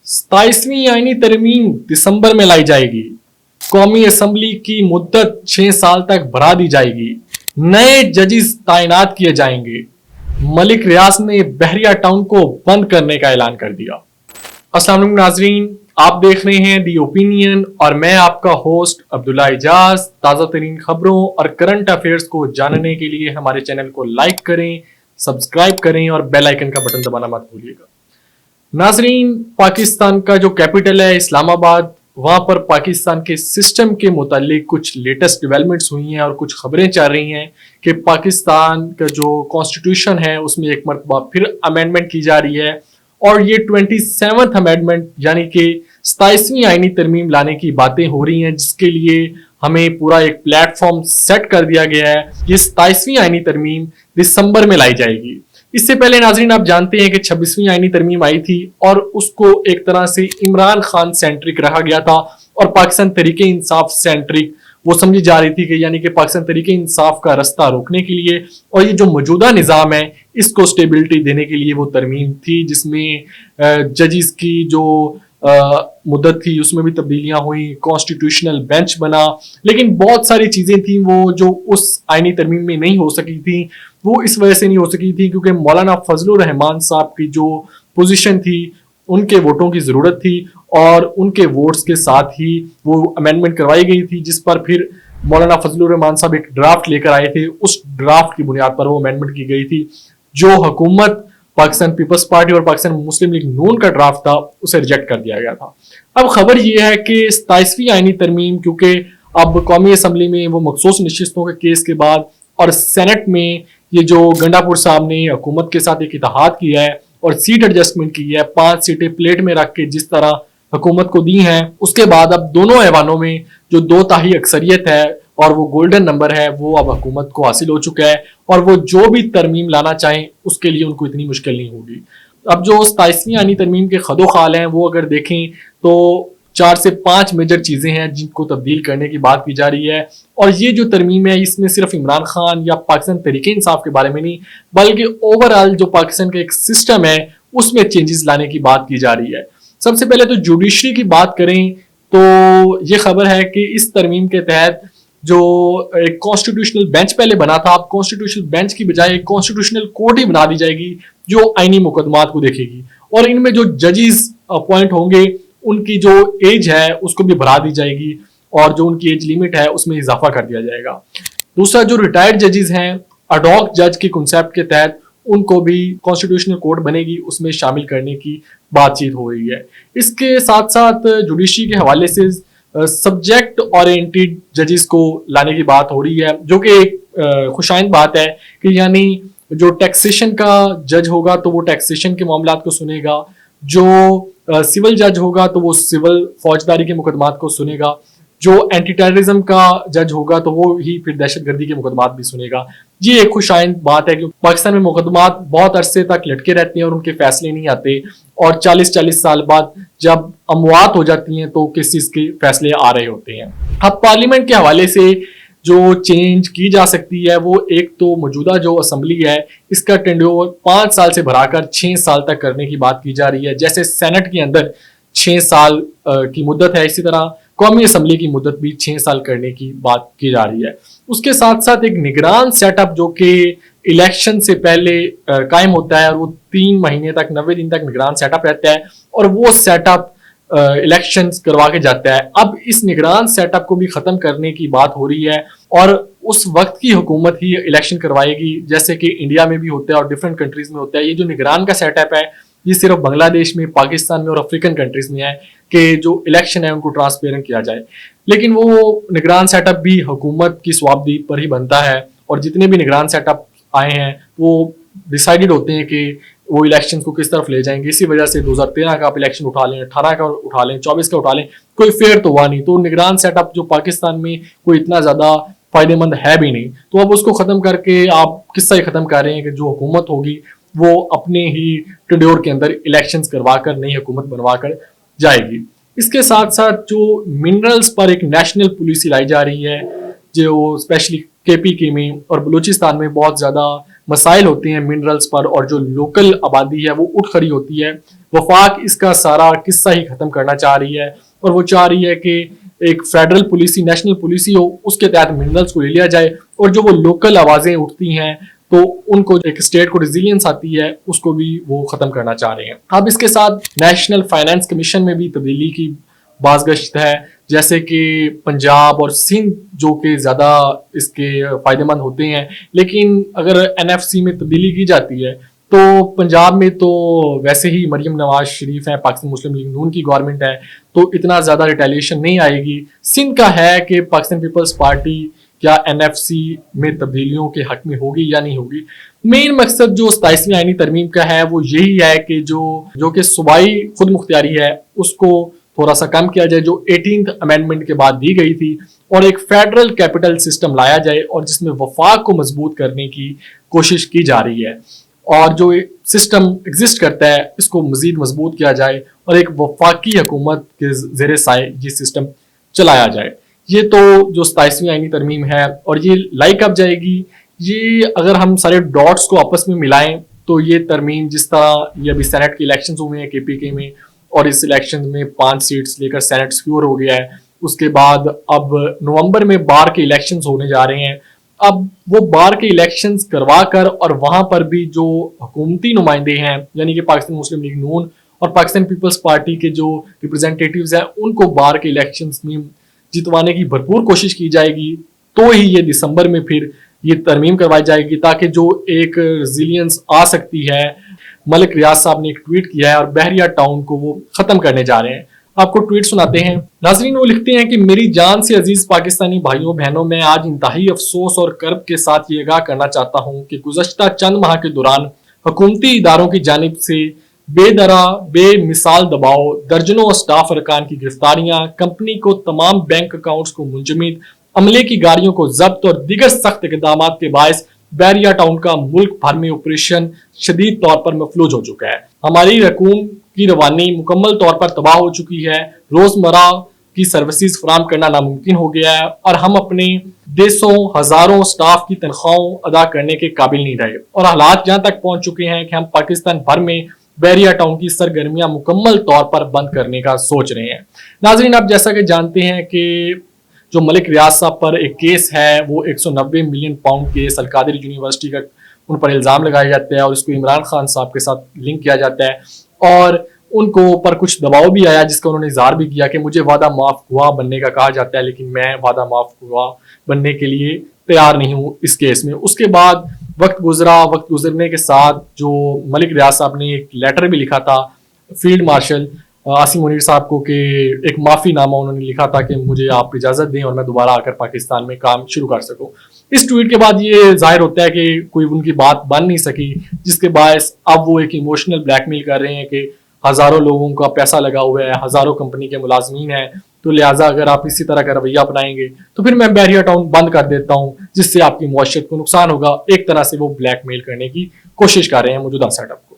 27वीं आईनी तरमीम दिसंबर में लाई जाएगी। कौमी असम्बली की मुद्दत 6 साल तक बढ़ा दी जाएगी। नए जजेस तैनात किए जाएंगे। मलिक रियाज ने बहरिया टाउन को बंद करने का ऐलान कर दिया। अस्सलाम वालेकुम नाजरीन, आप देख रहे हैं दी ओपिनियन और मैं आपका होस्ट अब्दुल्ला इजाज। ताज़ा तरीन खबरों और करंट अफेयर्स को जानने के लिए हमारे चैनल को लाइक करें, सब्सक्राइब करें और बेल आइकन का बटन दबाना मत भूलिएगा। नाजरीन, पाकिस्तान का जो कैपिटल है इस्लामाबाद, वहां पर पाकिस्तान के सिस्टम के मुतालिक कुछ लेटेस्ट डेवलपमेंट्स हुई हैं और कुछ खबरें चल रही हैं कि पाकिस्तान का जो कॉन्स्टिट्यूशन है उसमें एक मरतबा फिर अमेंडमेंट की जा रही है और ये 27th अमेंडमेंट यानी कि 27वीं आईनी तरमीम लाने की बातें हो रही हैं, जिसके लिए हमें पूरा एक प्लेटफॉर्म सेट कर दिया गया है। ये 27वीं आईनी तरमीम दिसंबर में लाई जाएगी। इससे पहले नाजरीन आप जानते हैं कि 26वीं आईनी तरमीम आई थी और उसको एक तरह से इमरान खान सेंट्रिक रखा गया था और पाकिस्तान तरीके इंसाफ सेंट्रिक वो समझी जा रही थी कि यानी कि पाकिस्तान तरीके इंसाफ का रास्ता रोकने के लिए और ये जो मौजूदा निज़ाम है इसको स्टेबिलिटी देने के लिए वो तरमीम थी, जिसमें जजेस की जो मुद्दत थी उसमें भी तब्दीलियां हुई, कॉन्स्टिट्यूशनल बेंच बना, लेकिन बहुत सारी चीजें थी वो जो उस आईनी तरमीम में नहीं हो सकी थी। वो इस वजह से नहीं हो सकी थी क्योंकि मौलाना फजलुर रहमान साहब की जो पोजीशन थी उनके वोटों की जरूरत थी और उनके वोट्स के साथ ही वो अमेंडमेंट करवाई गई थी, जिस पर फिर मौलाना फजलुर रहमान साहब एक ड्राफ्ट लेकर आए थे। उस ड्राफ्ट की बुनियाद पर वो अमेंडमेंट की गई थी। जो हुकूमत पाकिस्तान पीपल्स पार्टी और पाकिस्तान मुस्लिम लीग नून का ड्राफ्ट था उसे रिजेक्ट कर दिया गया था। अब खबर यह है कि 27वीं आईनी तरमीम, क्योंकि अब कौमी असम्बली में वो मखसूस नशिस्तों के केस के बाद और सेनेट में ये जो गंडापुर साहब ने हुकूमत के साथ एक इत्तेहाद किया है और सीट एडजस्टमेंट की है, 5 सीटें प्लेट में रख के जिस तरह हुकूमत को दी हैं, उसके बाद अब दोनों ऐवानों में जो 2/3 अक्सरियत है और वो गोल्डन नंबर है वो अब हुकूमत को हासिल हो चुका है और वो जो भी तरमीम लाना चाहें उसके लिए उनको इतनी मुश्किल नहीं होगी। अब जो 27वीं आईनी तरमीम के खदोखाल हैं वो अगर देखें तो 4 से 5 मेजर चीजें हैं जिनको तब्दील करने की बात की जा रही है और ये जो तरमीम है इसमें सिर्फ इमरान खान या पाकिस्तान तरीके इंसाफ के बारे में नहीं बल्कि ओवरऑल जो पाकिस्तान का एक सिस्टम है उसमें चेंजेस लाने की बात की जा रही है। सबसे पहले तो जुडिशरी की बात करें तो ये खबर है कि इस तरमीम के तहत जो एक कॉन्स्टिट्यूशनल बेंच पहले बना था, अब कॉन्स्टिट्यूशनल बेंच की बजाय एक कॉन्स्टिट्यूशनल कोर्ट ही बना दी जाएगी जो आईनी मुकदमात को देखेगी और इनमें जो जजेस अपॉइंट होंगे उनकी जो एज है उसको भी बढ़ा दी जाएगी और जो उनकी एज लिमिट है उसमें इजाफा कर दिया जाएगा। दूसरा, जो रिटायर्ड जजेस हैं अडॉक जज के कॉन्सेप्ट के तहत उनको भी कॉन्स्टिट्यूशनल कोर्ट बनेगी उसमें शामिल करने की बातचीत हो रही है। इसके साथ साथ जुडिशरी के हवाले से सब्जेक्ट ओरिएंटेड जजेस को लाने की बात हो रही है, जो कि एक खुशाइंद बात है कि यानी जो टैक्सेशन का जज होगा तो वो टैक्सेशन के मामलात को सुनेगा, जो सिविल जज होगा तो वो सिविल फौजदारी के मुकदमात को सुनेगा, जो एंटी टेररिज्म का जज होगा तो वो ही फिर दहशतगर्दी के मुकदमात भी सुनेगा। ये एक खुशाइंद बात है क्योंकि पाकिस्तान में मुकदमात बहुत अरसे तक लटके रहते हैं और उनके फैसले नहीं आते और 40-40 साल बाद जब अमवात हो जाती हैं तो केसेस के फैसले आ रहे होते हैं। अब पार्लियामेंट के हवाले से जो चेंज की जा सकती है वो एक तो मौजूदा जो असम्बली है इसका टेंड्योर 5 साल से बढ़ाकर 6 साल तक करने की बात की जा रही है। जैसे सेनेट के अंदर 6 साल की मुद्दत है, इसी तरह कौमी असम्बली की मुद्दत भी 6 साल करने की बात की जा रही है। उसके साथ साथ एक निगरान सेटअप जो कि इलेक्शन से पहले कायम होता है और वो 3 महीने तक 90 दिन तक निगरान सेटअप रहता है और वो सेटअप इलेक्शन करवा के जाता है। अब इस निगरान सेटअप को भी खत्म करने की बात हो रही है और उस वक्त की हुकूमत ही इलेक्शन करवाएगी जैसे कि इंडिया में भी होता है और डिफरेंट कंट्रीज में होता है। ये जो निगरान का सेटअप है ये सिर्फ बांग्लादेश में, पाकिस्तान में और अफ्रीकन कंट्रीज में है कि जो इलेक्शन है उनको ट्रांसपेरेंट किया जाए, लेकिन वो निगरान सेटअप भी हुकूमत की स्वाबदी पर ही बनता है और जितने भी निगरान सेटअप आए हैं वो डिसाइडेड होते हैं कि वो इलेक्शन को किस तरफ ले जाएंगे। इसी वजह से 2013 का आप इलेक्शन उठा लें, 18 का उठा लें, 24 का उठा लें, कोई फेयर तो हुआ नहीं। तो निगरान सेटअप जो पाकिस्तान में कोई इतना ज्यादा फायदेमंद है भी नहीं, तो अब उसको खत्म करके आप किस्सा ही खत्म कर रहे हैं कि जो हुकूमत होगी वो अपने ही टेंड्योर के अंदर इलेक्शंस करवाकर नई हुकूमत बनवाकर जाएगी। इसके साथ साथ जो मिनरल्स पर एक नेशनल पॉलिसी लाई जा रही है जो स्पेशली केपीके में और बलूचिस्तान में बहुत ज़्यादा मसाइल होते हैं मिनरल्स पर और जो लोकल आबादी है वो उठ खड़ी होती है वफाक इसका सारा किस्सा ही खत्म करना चाह रही है और वो चाह रही है कि एक फेडरल पॉलिसी, नेशनल पॉलिसी हो, उसके तहत मिनरल्स को ले लिया जाए और जो वो लोकल आवाजें उठती हैं तो उनको एक स्टेट को रिजिलियंस आती है उसको भी वो खत्म करना चाह रहे हैं। अब इसके साथ नेशनल फाइनेंस कमीशन में भी तब्दीली की बाज़गश्त है, जैसे कि पंजाब और सिंध जो कि ज़्यादा इसके फ़ायदेमंद होते हैं, लेकिन अगर एनएफसी में तब्दीली की जाती है तो पंजाब में तो वैसे ही मरियम नवाज शरीफ है, पाकिस्तान मुस्लिम लीग नून की गवर्नमेंट है, तो इतना ज़्यादा रिटेलिएशन नहीं आएगी। सिंध का है कि पाकिस्तान पीपल्स पार्टी क्या एनएफसी में तब्दीलियों के हक में होगी या नहीं होगी। मेन मकसद जो 27वीं आईनी तरमीम का है वो यही है कि जो कि सूबाई खुद मुख्तियारी है उसको थोड़ा सा कम किया जाए, जो 18th अमेंडमेंट के बाद दी गई थी, और एक फेडरल कैपिटल सिस्टम लाया जाए और जिसमें वफाक को मजबूत करने की कोशिश की जा रही है और जो सिस्टम एग्जिस्ट करता है इसको मजीद मजबूत किया जाए और एक वफाकी हुकूमत के ज़ेरे साए ये सिस्टम चलाया जाए। ये तो जो 27वीं आईनी तरमीम है और ये लाई कब जाएगी, ये अगर हम सारे डॉट्स को आपस में मिलाएं तो ये तरमीम जिस तरह ये अभी सेनेट के इलेक्शन हुए हैं केपीके में और इस इलेक्शन में 5 सीट्स लेकर सेनेट सिक्योर हो गया है, उसके बाद अब नवंबर में बार के इलेक्शंस होने जा रहे हैं। अब वो बार के इलेक्शंस करवा कर और वहां पर भी जो हुकूमती नुमाइंदे हैं यानी कि पाकिस्तान मुस्लिम लीग नून और पाकिस्तान पीपल्स पार्टी के जो रिप्रेजेंटेटिव्स हैं उनको बार के इलेक्शंस में जितवाने की भरपूर कोशिश की जाएगी, तो ही ये दिसंबर में फिर ये तरमीम करवाई जाएगी ताकि जो एक रेजिलियंस आ सकती है। मलिक रियाज साहब ने एक ट्वीट किया है और बहरिया टाउन को वो खत्म करने जा रहे हैं। आपको ट्वीट सुनाते हैं। नाजरीन, वो लिखते हैं कि मेरी जान से अजीज पाकिस्तानी भाइयों बहनों, मैं आज इंतहाई अफसोस और कर्ब के साथ ये आगाह करना चाहता हूँ कि गुज़श्ता चंद माह के दौरान हुकूमती इदारों की जानिब से बेदरा बेमिसाल दबाव, दर्जनों स्टाफ अरकान की गिरफ्तारियां, कंपनी को तमाम बैंक अकाउंट्स को मुंजमिद, अमले की गाड़ियों को जब्त और दीगर सख्त इकदाम के बायस बहरिया टाउन का मुल्क भर में ऑपरेशन शदीद तौर पर मफलूज हो चुका है। हमारी रकूम की रवानी मुकम्मल तौर पर तबाह हो चुकी है, रोजमर्रा की सर्विसेज फराम करना नामुमकिन हो गया है और हम अपने देशों हजारों स्टाफ की तनख्वाहों अदा करने के काबिल नहीं रहे और हालात जहां तक पहुंच चुके हैं कि हम पाकिस्तान भर में बहरिया टाउन की सरगर्मियां मुकम्मल तौर पर बंद करने का सोच रहे हैं। नाजरीन, आप जैसा कि जानते हैं कि जो मलिक रियाज साहब पर एक केस है वो 190 million pound case Al-Qadir university का उन पर इल्ज़ाम लगाया जाता है और इसको इमरान खान साहब के साथ लिंक किया जाता है और उनको पर कुछ दबाव भी आया जिसका उन्होंने इज़हार भी किया कि मुझे वादा माफ हुआ बनने का कहा जाता है लेकिन मैं वादा माफ हुआ बनने के लिए तैयार नहीं हूँ इस केस में। उसके बाद वक्त गुजरने के साथ जो मलिक रियाज साहब ने एक लेटर भी लिखा था फील्ड मार्शल आसिम मुनीर साहब को कि एक माफ़ी नामा उन्होंने लिखा था कि मुझे आप इजाज़त दें और मैं दोबारा आकर पाकिस्तान में काम शुरू कर सकूं। इस ट्वीट के बाद ये जाहिर होता है कि कोई उनकी बात बन नहीं सकी, जिसके बायस अब वो एक इमोशनल ब्लैकमेल कर रहे हैं कि हज़ारों लोगों का पैसा लगा हुआ है, हज़ारों कंपनी के मुलाजमीन हैं, तो लिहाजा अगर आप इसी तरह का रवैया अपनाएंगे तो फिर मैं बहरिया टाउन बंद कर देता हूँ, जिससे आपकी मुआशरत को नुकसान होगा। एक तरह से वो ब्लैकमेल करने की कोशिश कर रहे हैं मौजूदा सेटअप को।